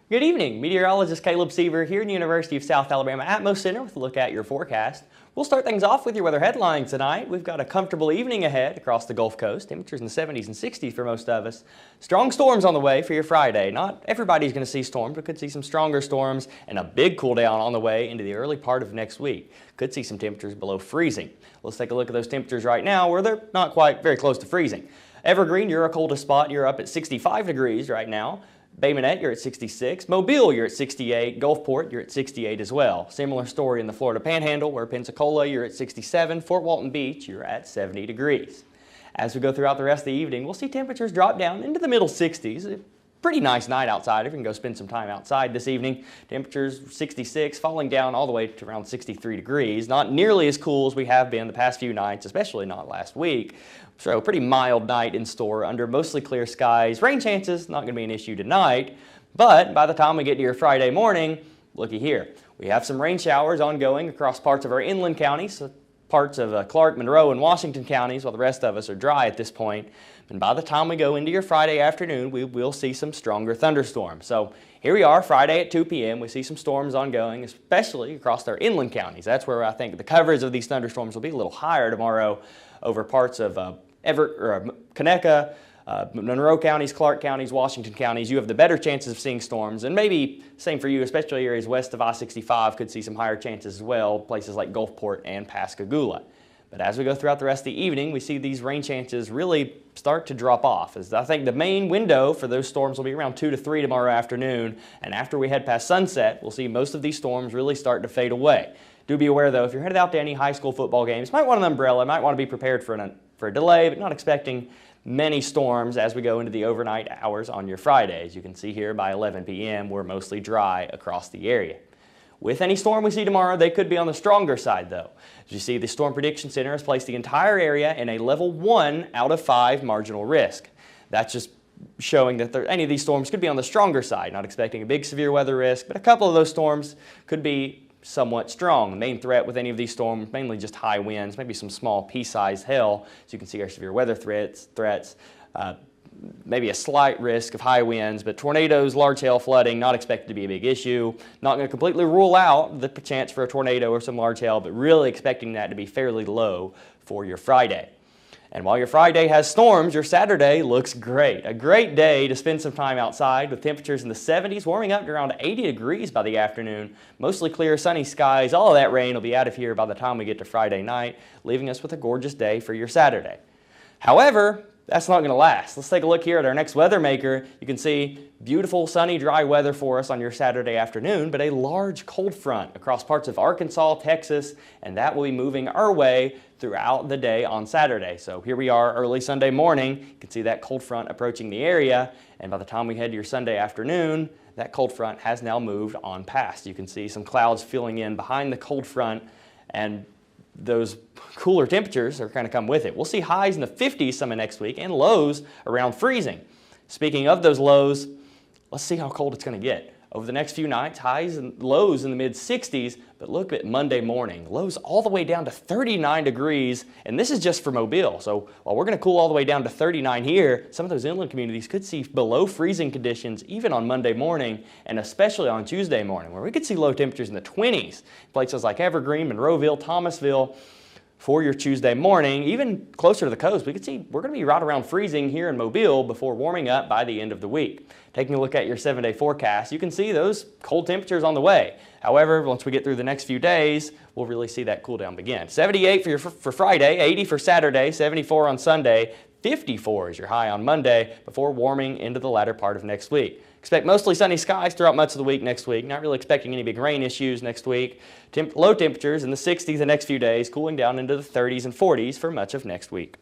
Good evening, meteorologist Caleb Seaver here in the University of South Alabama AtmosCenter with a look at your forecast. We'll start things off with your weather headlines tonight. We've got a comfortable evening ahead across the Gulf Coast. Temperatures in the 70s and 60s for most of us. Strong storms on the way for your Friday. Not everybody's going to see storms, but could see some stronger storms and a big cool down on the way into the early part of next week. Could see some temperatures below freezing. Let's take a look at those temperatures right now where they're not quite very close to freezing. Evergreen, you're a coldest spot. You're up at 65 degrees right now. Bay Minette, you're at 66. Mobile, you're at 68. Gulfport, you're at 68 as well. Similar story in the Florida Panhandle, where Pensacola, you're at 67. Fort Walton Beach, you're at 70 degrees. As we go throughout the rest of the evening, we'll see temperatures drop down into the middle 60s. Pretty nice night outside if you can go spend some time outside this evening. Temperatures 66, falling down all the way to around 63 degrees. Not nearly as cool as we have been the past few nights, especially not last week. So a pretty mild night in store under mostly clear skies. Rain chances, not going to be an issue tonight. But by the time we get to your Friday morning, looky here. We have some rain showers ongoing across parts of our inland counties, parts of Clark, Monroe, and Washington counties, while the rest of us are dry at this point. And by the time we go into your Friday afternoon, we will see some stronger thunderstorms. So here we are, Friday at 2 p.m. We see some storms ongoing, especially across our inland counties. That's where I think the coverage of these thunderstorms will be a little higher tomorrow over parts of Conecuh, Monroe counties, Clark counties, Washington counties. You have the better chances of seeing storms, and maybe same for you, especially areas west of I-65 could see some higher chances as well, places like Gulfport and Pascagoula. But as we go throughout the rest of the evening, we see these rain chances really start to drop off. As I think the main window for those storms will be around 2 to 3 tomorrow afternoon, and after we head past sunset, we'll see most of these storms really start to fade away. Do be aware, though, if you're headed out to any high school football games, might want an umbrella, might want to be prepared for a delay, but not expecting many storms as we go into the overnight hours on your Friday. As you can see here, by 11 p.m., we're mostly dry across the area. With any storm we see tomorrow, they could be on the stronger side, though. As you see, the Storm Prediction Center has placed the entire area in a level 1 out of 5 marginal risk. That's just showing that any of these storms could be on the stronger side. Not expecting a big severe weather risk, but a couple of those storms could be somewhat strong. The main threat with any of these storms, mainly just high winds, maybe some small pea-sized hail. As you can see, our severe weather threats, maybe a slight risk of high winds, but tornadoes, large hail, flooding, not expected to be a big issue. Not going to completely rule out the chance for a tornado or some large hail, but really expecting that to be fairly low for your Friday. And while your Friday has storms, your Saturday looks great. A great day to spend some time outside with temperatures in the 70s, warming up to around 80 degrees by the afternoon. Mostly clear, sunny skies. All of that rain will be out of here by the time we get to Friday night, leaving us with a gorgeous day for your Saturday. However, that's not going to last. Let's take a look here at our next weather maker. You can see beautiful, sunny, dry weather for us on your Saturday afternoon, but a large cold front across parts of Arkansas, Texas, and that will be moving our way throughout the day on Saturday. So here we are early Sunday morning. You can see that cold front approaching the area, and by the time we head to your Sunday afternoon, that cold front has now moved on past. You can see some clouds filling in behind the cold front, and those cooler temperatures are going to come with it. We'll see highs in the 50s some of next week and lows around freezing. Speaking of those lows, let's see how cold it's going to get. Over the next few nights, highs and lows in the mid-60s, but look at Monday morning. Lows all the way down to 39 degrees, and this is just for Mobile. So while we're going to cool all the way down to 39 here, some of those inland communities could see below freezing conditions even on Monday morning, and especially on Tuesday morning, where we could see low temperatures in the 20s. Places like Evergreen, Monroeville, Thomasville. For your Tuesday morning, even closer to the coast, we could see we're going to be right around freezing here in Mobile before warming up by the end of the week. Taking a look at your 7-day forecast, you can see those cold temperatures on the way. However, once we get through the next few days, we'll really see that cool down begin. 78 for Friday, 80 for Saturday, 74 on Sunday, 54 is your high on Monday before warming into the latter part of next week. Expect mostly sunny skies throughout much of the week next week. Not really expecting any big rain issues next week. Low temperatures in the 60s the next few days, cooling down into the 30s and 40s for much of next week.